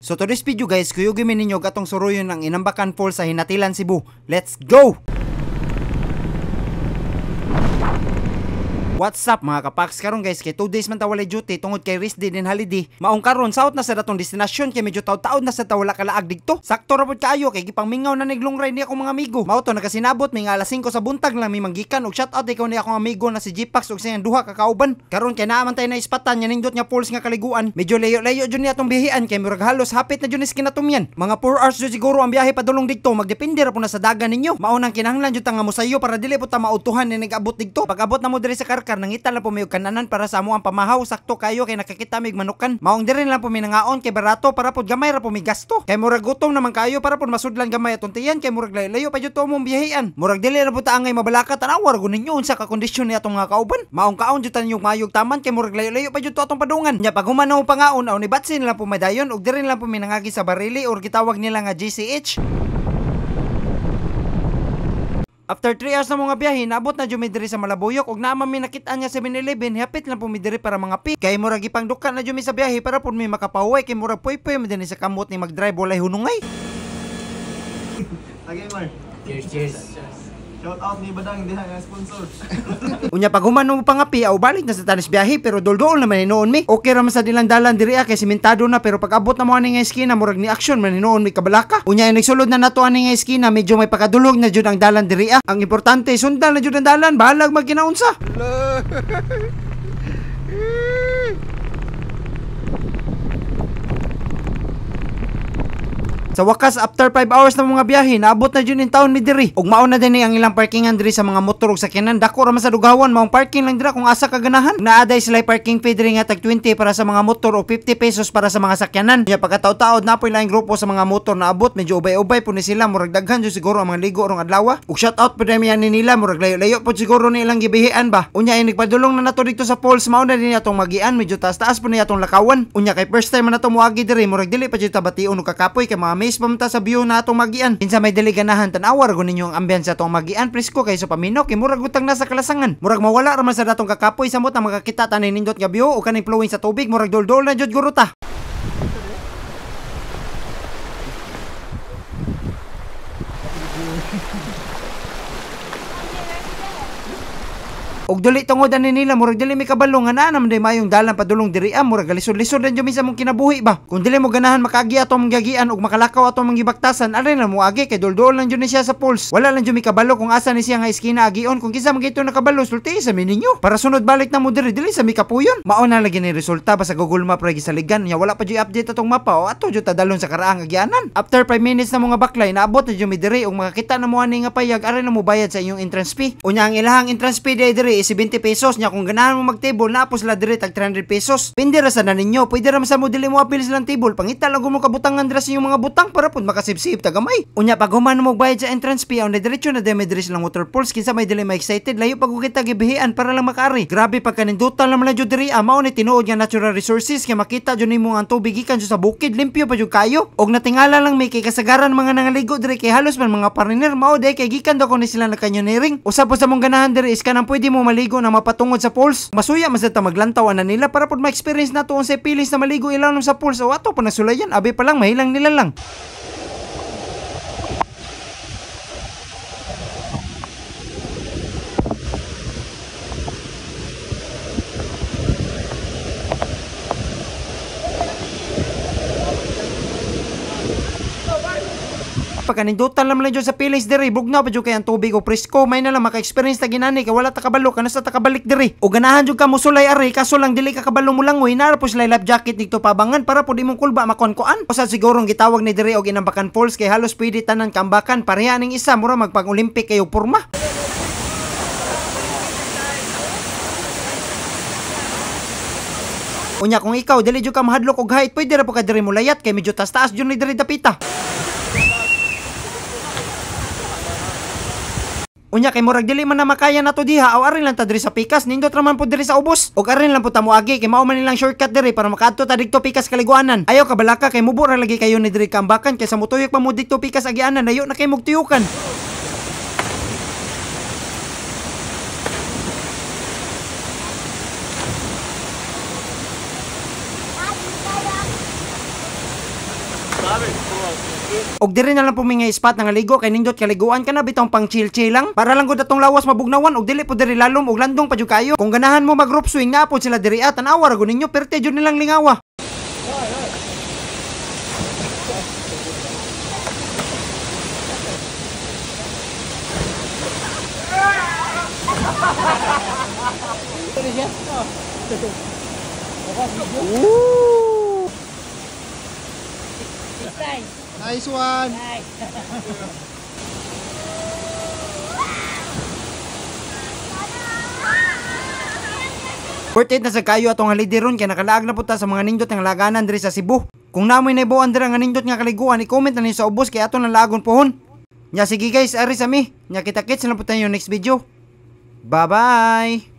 So to this video guys, kuyugin ninyo gatong suruyon ng Inambakan Falls sa Hinatilan, Cebu. Let's go! What's up mga kapaks? Karon guys, kay 2 days man ta walay duty tungod kay rest day din holiday. Maong karon saot na sa datong destinasyon kay medyo taud-taud na sa tawala kalaag digto. Sakto ra pud kaayo kay gipangmingaw na niglong ride ni akong mga amigo. Mao to nagasinabot may nga alas 5 sa buntag lang may manggikan og shout out ikaw ni akong amigo na si Gpax ug siyang duha ka kauban. Karon kay naa man tay na ispatan nya nindot nga falls nga kaliguan. Medyo layo-layo jud ni atong bihian kay murag halos hapit na jud ni kinatumyan. Mga 4 hours jud siguro ang biyahe padulong digto, magdepende ra pud na sa dagan ninyo. Mao nang kinahanglan jud ta nga mosayo para dili pud ta mautuhan ni nag-abot digto. Pag-abot na mo diri sa Karkar nangita lang po may kananan para sa amo ang pamahaw, sakto kayo kay nakakita mig manukan. Maong diri lang po minangaon kay barato para pud gamay ra po mi gasto. Kay murag gutom naman kayo para pud masudlan gamay atong tiyan kay murag layo pa jud to mong biyahean. Murag dili ra pud ta angay mabalaka tanawar gunin ninyo unsa ka kondisyon ni atong mga kauban. Maong kaon jud tan yung mayog taman kay murag layo pa jud to atong padungan. Nya pag humanaw pangaon aw ni batsin lang po madayon ug diri lang po minangagi sa barili or gitawag nila nga GCH. After 3 hours na mga biyahe, naabot na jumi diri sa Malabuyok ug naman mi nakita niya 7-Eleven, hapit lang po mi diri para mga pi. Kay murag ipangduka na jumi sa biyahe para pud mi makapahuway kay murag puy-puy man dinhi sa kamot ni mag-drive walay hunungay. Again, Mark. Cheers, cheers. Shout out ni Badang, hindi nga sponsor. Unya pag humano mo pangapi, aw balik na sa tanis biyahe pero dol-dol naman hinoon mi. Okay ra man sa dilang dalan diri kay simentado na pero pag abot na mo ani nga eskina murag ni action man hinoon mi kabalaka. Unya nagsulod na nato ani nga eskina medyo may pakadulog na jud ang dalan diri. Ang importante sundan na jud ang dalan, bahalag magkinaunsa. Sa wakas, after 5 hours na mga biyahe, naabot na dyan in town mi diri. Ug mao na din ang ilang parkingan diri sa mga motor ug sakyanan. Dako ra man sa dugawan, maong parking lang dira kung asa ka ganahan. Naaday sila parking fee diri nga tag 20 para sa mga motor o 50 pesos para sa mga sakyanan. Nya pagkataod-taod na po ilang grupo sa mga motor na abot, medyo ubay-ubay po ni sila, murag daghan jud siguro ang mga ligo rong adlaw. Ug shout out pud ni nila, murag layo-layo po siguro ni ilang gibihian ba. Unya ay nagpadulong na nato dito sa falls, mao na din atong magian, medyo taas-taas po ni atong lakawan. Unya kay first time man nato moagi diri, murag dili pa jud ta bation ug kakapoy kay mga maze pamta sa view na atong magian. Kinsa may dili ganahan tan-awar gunin yung ambiance atong magian, presko kay sa paminok kay murag utang na sa kalasangan. Murag mawala ra man sa datong kakapoy samot ang makakita tanin nindot nga view o kaning flowing sa tubig, murag dol-dol na jud guro ta. Og dili tungod ani nila murag dili mi kabalo nga naa naman day mayong dalan padulong diri murag lisod-lisod lang jud sa mong kinabuhi ba. Kung dili mo ganahan makaagi atong giagian og makalakaw atong gibaktasan, ari na mo agi kay dol-dol lang jud ni siya sa falls. Wala lang jud mi kabalo kung asa ni siya nga eskina agion. Kung kinsa magito nakabalo sulti sa ninyo para sunod balik na mo diri sa mi kapuyon. Mao na lagi ni resulta ba sa Google Map ra gisaligan nya wala pa jud update atong mapa o ato jud tadalon sa karaang agianan. After 5 minutes na mga baklay naabot na jud mi diri og makakita na mo ani nga payag, ari na mo bayad sa inyong entrance fee. Unya ang ilahang entrance fee diri is 70 pesos nya kung ganahan mo mag-table napos la dire tag 300 pesos. Pindi ra sa na ninyo, pwede ra sa mo dili mo apil silang table, pangita lang mo kabutangan dira sa inyong mga butang para pud makasipsip ta gamay. Unya pag human mo bayad sa entrance fee, on diretso na demi diri silang waterfalls, kinsa may dili ma excited layo pag kita gibihian para lang makaari. Grabe pag kanindutan lang man jud diri, mao ni tinuod nga natural resources kay makita jud nimo ang tubig gikan sa bukid, limpyo pa jud kayo. Og natingala lang may kay kasagaran mga nangaligo diri kay halos man mga pariner mao day kay gikan daw ko ni sila na canyoneering. Usab po sa mong ganahan diri is kanang pwede mo maligo na mapatungod sa falls. Masuya man sa ta maglantaw na nila para pud ma-experience nato unsay pilis na maligo ilanom sa falls. O ato pa nasulayan, abi pa lang mahilang nila lang. Pagkanindutan lang jud sa pilis diri, bugnaw pa jud kay ang tubig o presko, may na lang maka-experience ta ginani kay wala ta kabalo kana sa takabalik diri. O ganahan jud ka mo sulay ari, kaso lang dili ka kabalo mo langoy, nara po sila life jacket dito pabangan para pud imong kulba makonkoan. Usa siguro gitawag ni diri og Inambakan Falls kay halos pwede tanan kambakan, pareha ning isa mura magpang-Olympic kayo porma. Unya kung ikaw dili jud ka mahadlok og height, pwede ra po ka diri mo layat kay medyo taas-taas jud ni diri dapita. Unya kay murag dili man na makaya nato diha, aw arin lang ta diri sa Pikas, nindot ra man pud diri sa ubos. Og arin lang pud ta moagi kay mao man nilang shortcut diri para makaadto ta didto Pikas kaliguanan. Ayaw kabalaka kay mubo ra lagi kayo ni diri kambakan kay sa mutuyok pa mo didto Pikas agianan, layo na kay mugtuyukan. Og diri na lang pumi nga spot nga ligo kay nindot kaliguan ka na bitong pang chill-chill lang para lang gud atong lawas mabugnawan og dili po diri lalom og landong pa jud kayo. Kung ganahan mo mag group swing nga po sila diri at tanawa ra gud ninyo perte jud nilang lingawa. Nice one. Worth it na sa kayo atong halidiron kay nakalaag na puta sa mga nindot nga laganan diri sa Cebu. Kung namoy naibuan dira nga nindot nga kaliguan, i-comment na niyo sa ubos kay aton lang lagon pohon. Nya sige guys, ari sa mi. Nya kita-kits na lang puta yung next video. Bye-bye.